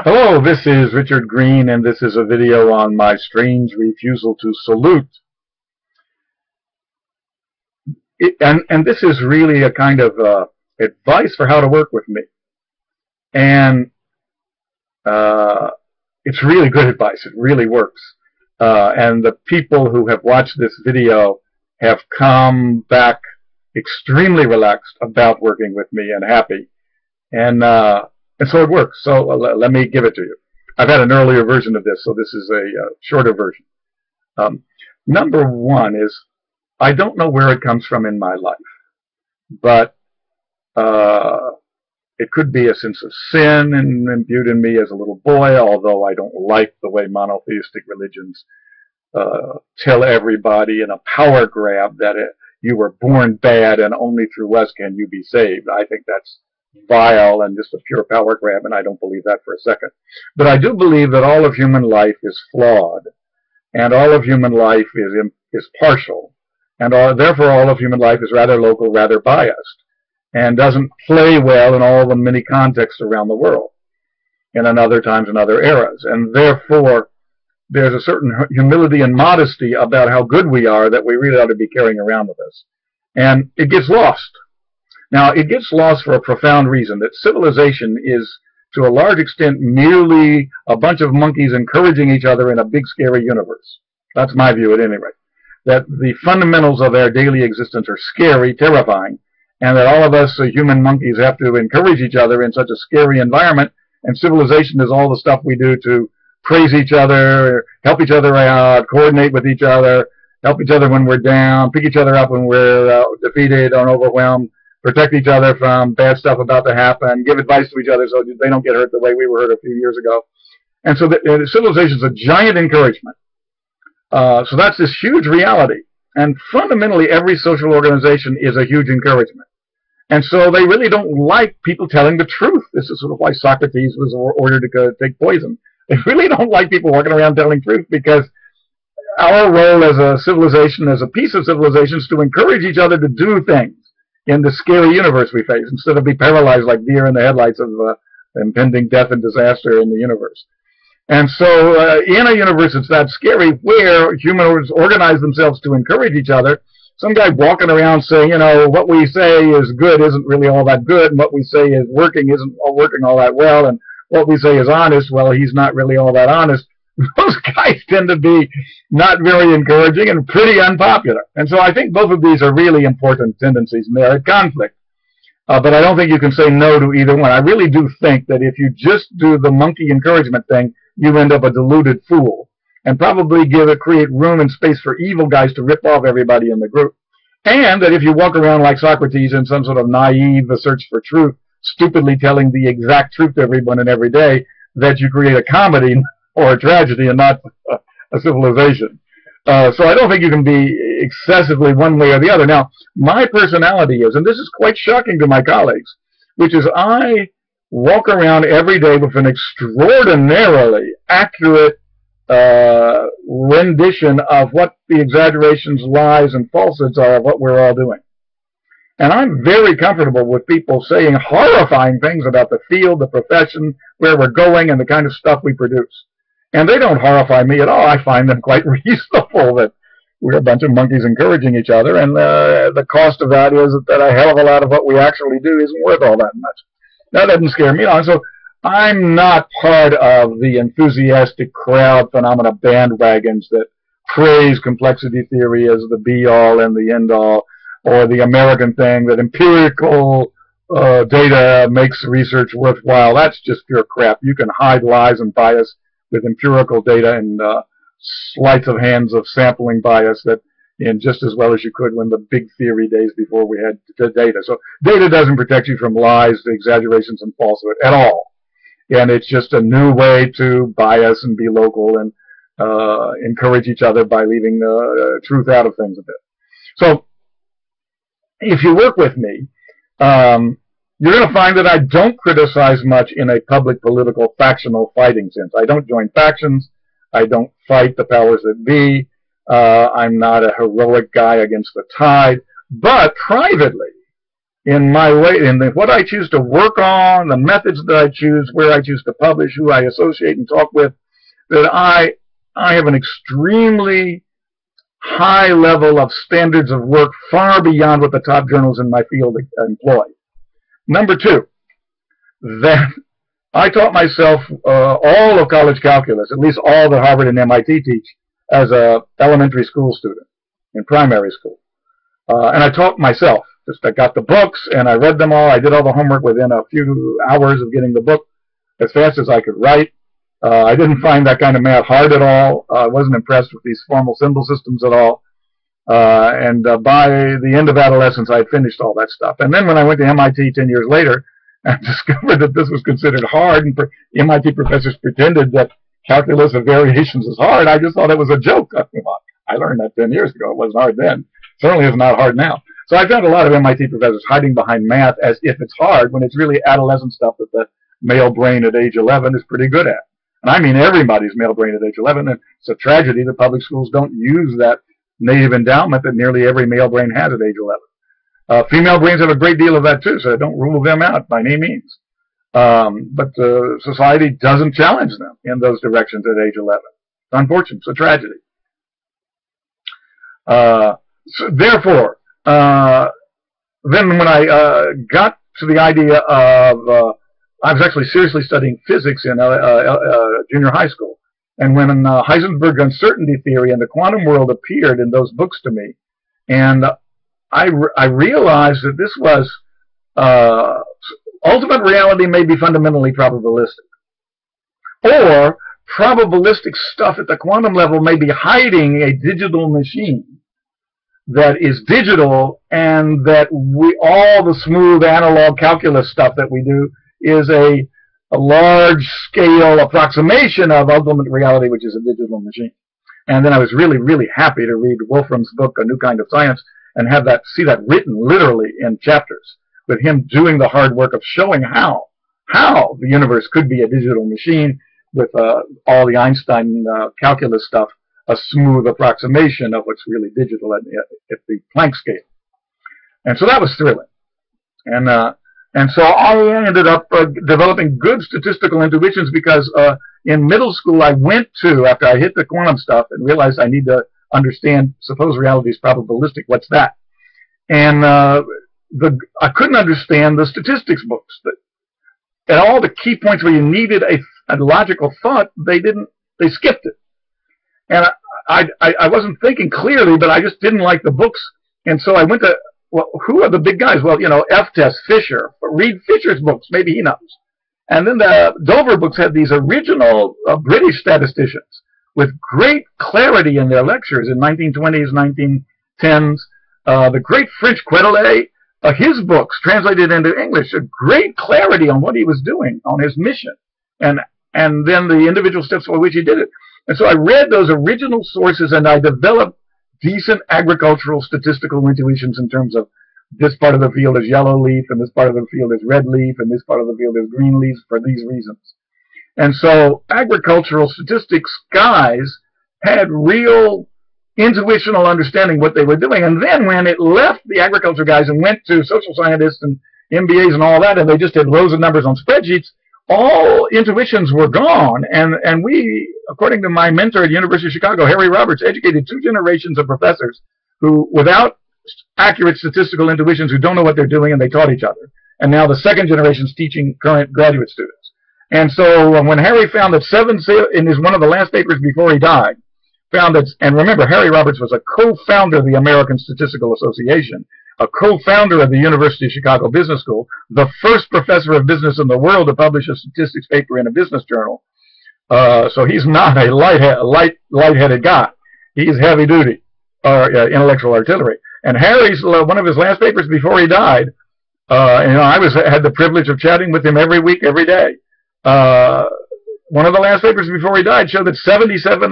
Hello, this is Richard Green, and this is a video on my strange refusal to salute. And this is really a kind of advice for how to work with me. And it's really good advice. It really works. And the people who have watched this video have come back extremely relaxed about working with me and happy. And so it works. So let me give it to you. I've had an earlier version of this, so this is a shorter version. Number one is, I don't know where it comes from in my life, but it could be a sense of sin imbued in me as a little boy, although I don't like the way monotheistic religions tell everybody in a power grab that you were born bad and only through us can you be saved. I think that's vile and just a pure power grab, and I don't believe that for a second. But I do believe that all of human life is flawed, and all of human life is partial, and therefore all of human life is rather local, rather biased, and doesn't play well in all the many contexts around the world, and in other times and other eras. And therefore, there's a certain humility and modesty about how good we are that we really ought to be carrying around with us. And it gets lost. Now, it gets lost for a profound reason, that civilization is, to a large extent, merely a bunch of monkeys encouraging each other in a big, scary universe. That's my view at any rate. That the fundamentals of our daily existence are scary, terrifying, and that all of us human monkeys have to encourage each other in such a scary environment, and civilization is all the stuff we do to praise each other, help each other out, coordinate with each other, help each other when we're down, pick each other up when we're defeated or overwhelmed, protect each other from bad stuff about to happen, give advice to each other so they don't get hurt the way we were hurt a few years ago. And so civilization is a giant encouragement. So that's this huge reality. And fundamentally, every social organization is a huge encouragement. And so they really don't like people telling the truth. This is sort of why Socrates was ordered to take poison. They really don't like people walking around telling truth, because our role as a civilization, as a piece of civilization, is to encourage each other to do things in the scary universe we face, instead of be paralyzed like deer in the headlights of impending death and disaster in the universe. And so in a universe that's that scary, where humans organize themselves to encourage each other, some guy walking around saying, you know, what we say is good isn't really all that good, and what we say is working isn't working all that well, and what we say is honest, well, he's not really all that honest. Those guys tend to be not very encouraging and pretty unpopular. And so I think both of these are really important tendencies, and they're at conflict. But I don't think you can say no to either one. I really do think that if you just do the monkey encouragement thing, you end up a deluded fool, and probably create room and space for evil guys to rip off everybody in the group. And that if you walk around like Socrates in some sort of naive search for truth, stupidly telling the exact truth to everyone and every day, that you create a comedy or a tragedy and not a civilization. So I don't think you can be excessively one way or the other. Now, my personality is, and this is quite shocking to my colleagues, which is I walk around every day with an extraordinarily accurate rendition of what the exaggerations, lies, and falsehoods are of what we're all doing. And I'm very comfortable with people saying horrifying things about the field, the profession, where we're going, and the kind of stuff we produce. And they don't horrify me at all. I find them quite reasonable, that we're a bunch of monkeys encouraging each other, and the cost of that is that a hell of a lot of what we actually do isn't worth all that much. That doesn't scare me. So I'm not part of the enthusiastic crowd phenomena bandwagons that praise complexity theory as the be-all and the end-all, or the American thing that empirical data makes research worthwhile. That's just pure crap. You can hide lies and bias with empirical data and sleights of hands of sampling bias that in just as well as you could when the big theory days before we had the data. So data doesn't protect you from lies, exaggerations, and falsehood at all. And it's just a new way to bias and be local and encourage each other by leaving the truth out of things a bit. So if you work with me, you're going to find that I don't criticize much in a public political factional fighting sense. I don't join factions. I don't fight the powers that be. I'm not a heroic guy against the tide. But privately, in my way, in what I choose to work on, the methods that I choose, where I choose to publish, who I associate and talk with, that I have an extremely high level of standards of work far beyond what the top journals in my field employ. Number two, that I taught myself all of college calculus, at least all that Harvard and MIT teach, as a elementary school student in primary school. And I taught myself. Just I got the books and I read them all. I did all the homework within a few hours of getting the book as fast as I could write. I didn't find that kind of math hard at all. I wasn't impressed with these formal symbol systems at all. And by the end of adolescence, I had finished all that stuff. And then when I went to MIT 10 years later, I discovered that this was considered hard, and MIT professors pretended that calculus of variations is hard. I just thought it was a joke. I learned that 10 years ago. It wasn't hard then. Certainly is not hard now. So I found a lot of MIT professors hiding behind math as if it's hard, when it's really adolescent stuff that the male brain at age 11 is pretty good at. And I mean everybody's male brain at age 11. And it's a tragedy that public schools don't use that native endowment that nearly every male brain has at age 11. Female brains have a great deal of that too, so I don't rule them out by any means. But society doesn't challenge them in those directions at age 11. It's unfortunate. It's a tragedy. So therefore, then when I got to the idea of, I was actually seriously studying physics in junior high school. And when Heisenberg's uncertainty theory and the quantum world appeared in those books to me, and I realized that this was ultimate reality may be fundamentally probabilistic. Or probabilistic stuff at the quantum level may be hiding a digital machine that is digital, and that all the smooth analog calculus stuff that we do is a large-scale approximation of ultimate reality, which is a digital machine. And then I was really, really happy to read Wolfram's book, A New Kind of Science, and see that written literally in chapters, with him doing the hard work of showing how the universe could be a digital machine with all the Einstein calculus stuff, a smooth approximation of what's really digital at the Planck scale. And so that was thrilling. And so I ended up developing good statistical intuitions, because in middle school I went to, after I hit the quantum stuff and realized I need to understand, suppose reality is probabilistic, what's that? And I couldn't understand the statistics books. At all the key points where you needed a logical thought, they skipped it. And I wasn't thinking clearly, but I just didn't like the books. And so I went to, well, who are the big guys? Well, F-Test, Fisher. Read Fisher's books. Maybe he knows. And then the Dover books had these original British statisticians with great clarity in their lectures in 1920s, 1910s. The great French Quetelet, his books translated into English, a great clarity on what he was doing, on his mission, and then the individual steps by which he did it. And so I read those original sources, and I developed decent agricultural statistical intuitions in terms of this part of the field is yellow leaf, and this part of the field is red leaf, and this part of the field is green leaf for these reasons. And so agricultural statistics guys had real intuitional understanding what they were doing. And then when it left the agriculture guys and went to social scientists and MBAs and all that, and they just had rows of numbers on spreadsheets, all intuitions were gone. And we, according to my mentor at the University of Chicago, Harry Roberts, educated 2 generations of professors who, without accurate statistical intuitions, who don't know what they're doing, and they taught each other. And now the 2nd generation is teaching current graduate students. And so when Harry found that in one of the last papers before he died, found that, and remember, Harry Roberts was a co-founder of the American Statistical Association, a co-founder of the University of Chicago Business School, the first professor of business in the world to publish a statistics paper in a business journal. So he's not a light-headed guy. He's heavy duty, intellectual artillery. And Harry's one of his last papers before he died. I had the privilege of chatting with him every week, every day. One of the last papers before he died showed that 77%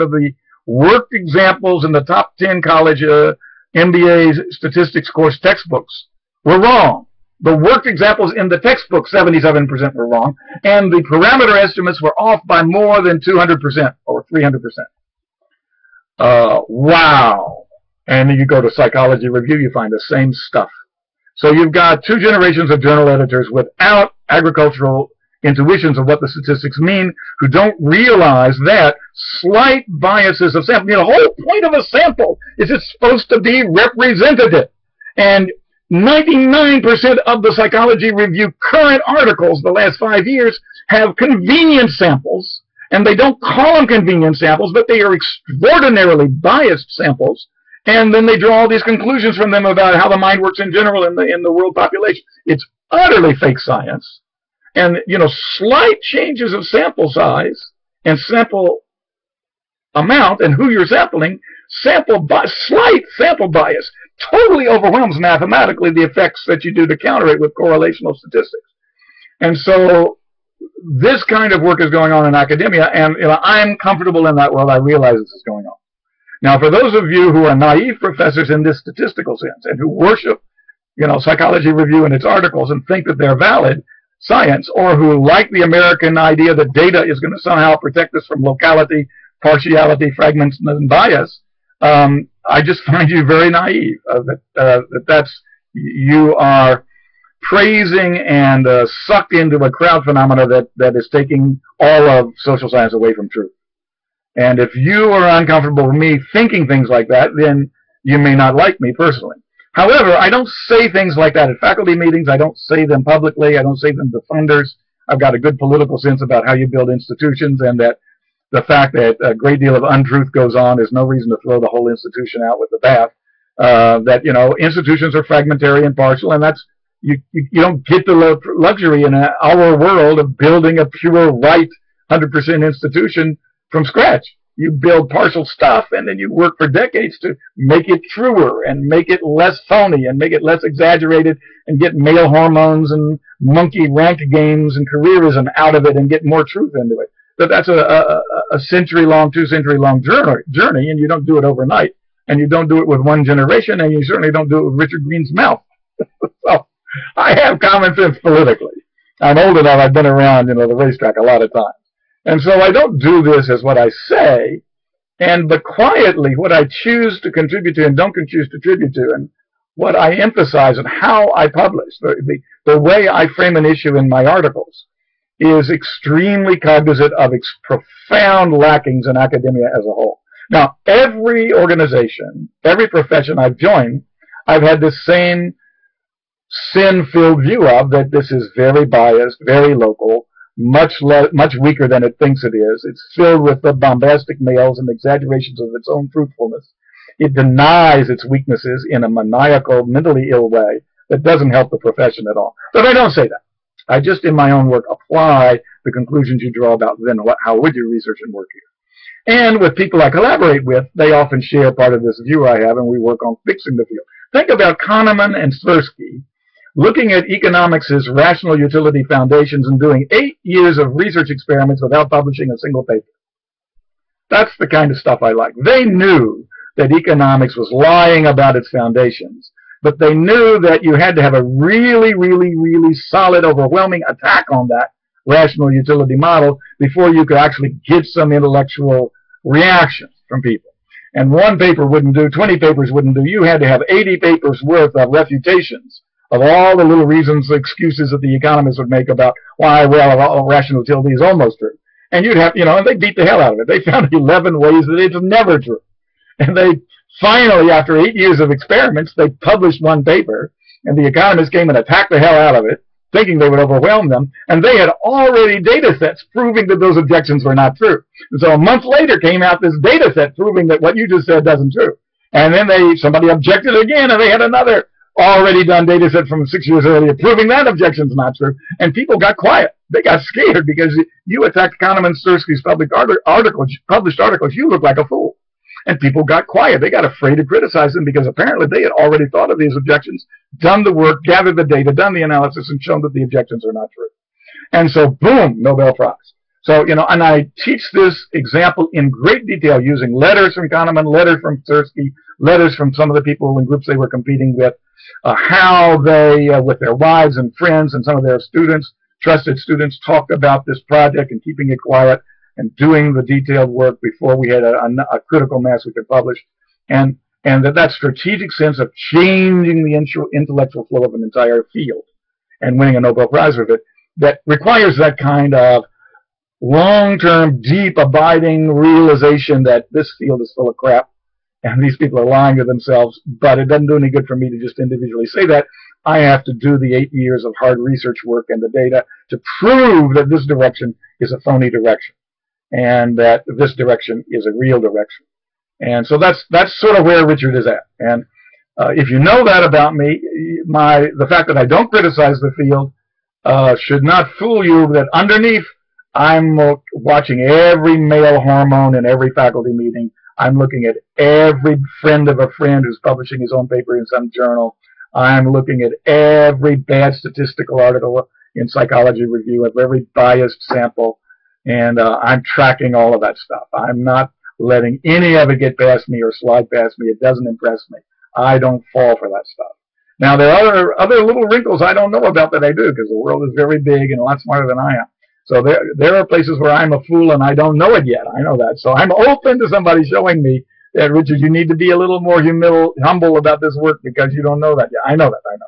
of the worked examples in the top 10 college MBA statistics course textbooks were wrong. The worked examples in the textbook, 77% were wrong, and the parameter estimates were off by more than 200% or 300%. Wow. And then you go to Psychology Review, you find the same stuff. So you've got 2 generations of journal editors without agricultural intuitions of what the statistics mean, who don't realize that slight biases of sample. The whole point of a sample is it's supposed to be representative. And 99% of the Psychology Review current articles the last 5 years have convenience samples, and they don't call them convenience samples, but they are extraordinarily biased samples, and then they draw all these conclusions from them about how the mind works in general in the world population. It's utterly fake science. And, slight changes of sample size and sample amount and who you're sampling, slight sample bias totally overwhelms mathematically the effects that you do to counter it with correlational statistics. And so this kind of work is going on in academia, and I'm comfortable in that world. I realize this is going on. Now, for those of you who are naive professors in this statistical sense and who worship, Psychology Review and its articles and think that they're valid science, or who like the American idea that data is going to somehow protect us from locality, partiality, fragments, and bias, I just find you very naive. You are praising and sucked into a crowd phenomena that is taking all of social science away from truth. And if you are uncomfortable with me thinking things like that, then you may not like me personally. However, I don't say things like that at faculty meetings. I don't say them publicly. I don't say them to funders. I've got a good political sense about how you build institutions, and that the fact that a great deal of untruth goes on is no reason to throw the whole institution out with the bath. Institutions are fragmentary and partial, and that's you don't get the luxury in our world of building a pure, right, 100% institution from scratch. You build partial stuff, and then you work for decades to make it truer and make it less phony and make it less exaggerated and get male hormones and monkey rank games and careerism out of it and get more truth into it. But that's a century-long, 2-century-long journey, and you don't do it overnight. And you don't do it with one generation, and you certainly don't do it with Richard Green's mouth. So I have common sense politically. I'm old enough, I've been around, the racetrack a lot of times. And so I don't do this as what I say, but quietly what I choose to contribute to and don't choose to contribute to, and what I emphasize and how I publish, the way I frame an issue in my articles, is extremely cognizant of its profound lackings in academia as a whole. Now, every organization, every profession I've joined, I've had this same sin-filled view of that this is very biased, very local, much weaker than it thinks it is. It's filled with the bombastic males and exaggerations of its own truthfulness. It denies its weaknesses in a maniacal, mentally ill way that doesn't help the profession at all. But I don't say that. I just, in my own work, apply the conclusions you draw about then how would you research and work here. And with people I collaborate with, they often share part of this view I have, and we work on fixing the field. Think about Kahneman and Tversky looking at economics' rational utility foundations and doing 8 years of research experiments without publishing a single paper. That's the kind of stuff I like. They knew that economics was lying about its foundations, but they knew that you had to have a really, really, really solid, overwhelming attack on that rational utility model before you could actually get some intellectual reaction from people. And one paper wouldn't do, 20 papers wouldn't do. You had to have 80 papers worth of refutations of all the little reasons, excuses that the economists would make about why, well, rational utility is almost true. And you'd have, and they beat the hell out of it. They found 11 ways that it's never true. And they finally, after 8 years of experiments, they published one paper, and the economists came and attacked the hell out of it, thinking they would overwhelm them, and they had already data sets proving that those objections were not true. And so a month later came out this data set proving that what you just said doesn't true. And then somebody objected again, and they had another already done data set from 6 years earlier proving that objection's not true. And people got quiet. They got scared because you attacked Kahneman and Tversky's published articles. You look like a fool. And people got quiet. They got afraid to criticize them because apparently they had already thought of these objections, done the work, gathered the data, done the analysis, and shown that the objections are not true. And so, boom, Nobel Prize. So, and I teach this example in great detail using letters from Kahneman, letters from Tversky, letters from some of the people in groups they were competing with, how they, with their wives and friends and some of their students, trusted students, talked about this project and keeping it quiet and doing the detailed work before we had a critical mass we could publish. And and that strategic sense of changing the intellectual flow of an entire field and winning a Nobel Prize with it, that requires that kind of long-term, deep, abiding realization that this field is full of crap and these people are lying to themselves, but it doesn't do any good for me to just individually say that. I have to do the 8 years of hard research work and the data to prove that this direction is a phony direction and that this direction is a real direction. And so that's sort of where Richard is at. And if you know that about me, the fact that I don't criticize the field should not fool you that underneath I'm watching every male hormone in every faculty meeting. I'm looking at every friend of a friend who's publishing his own paper in some journal. I'm looking at every bad statistical article in Psychology Review of every biased sample, and I'm tracking all of that stuff. I'm not letting any of it get past me or slide past me. It doesn't impress me. I don't fall for that stuff. Now, there are other little wrinkles I don't know about that I do, because the world is very big and a lot smarter than I am. So there are places where I'm a fool and I don't know it yet. I know that. So I'm open to somebody showing me that, Richard, you need to be a little more humble about this work because you don't know that yet. I know that. I know.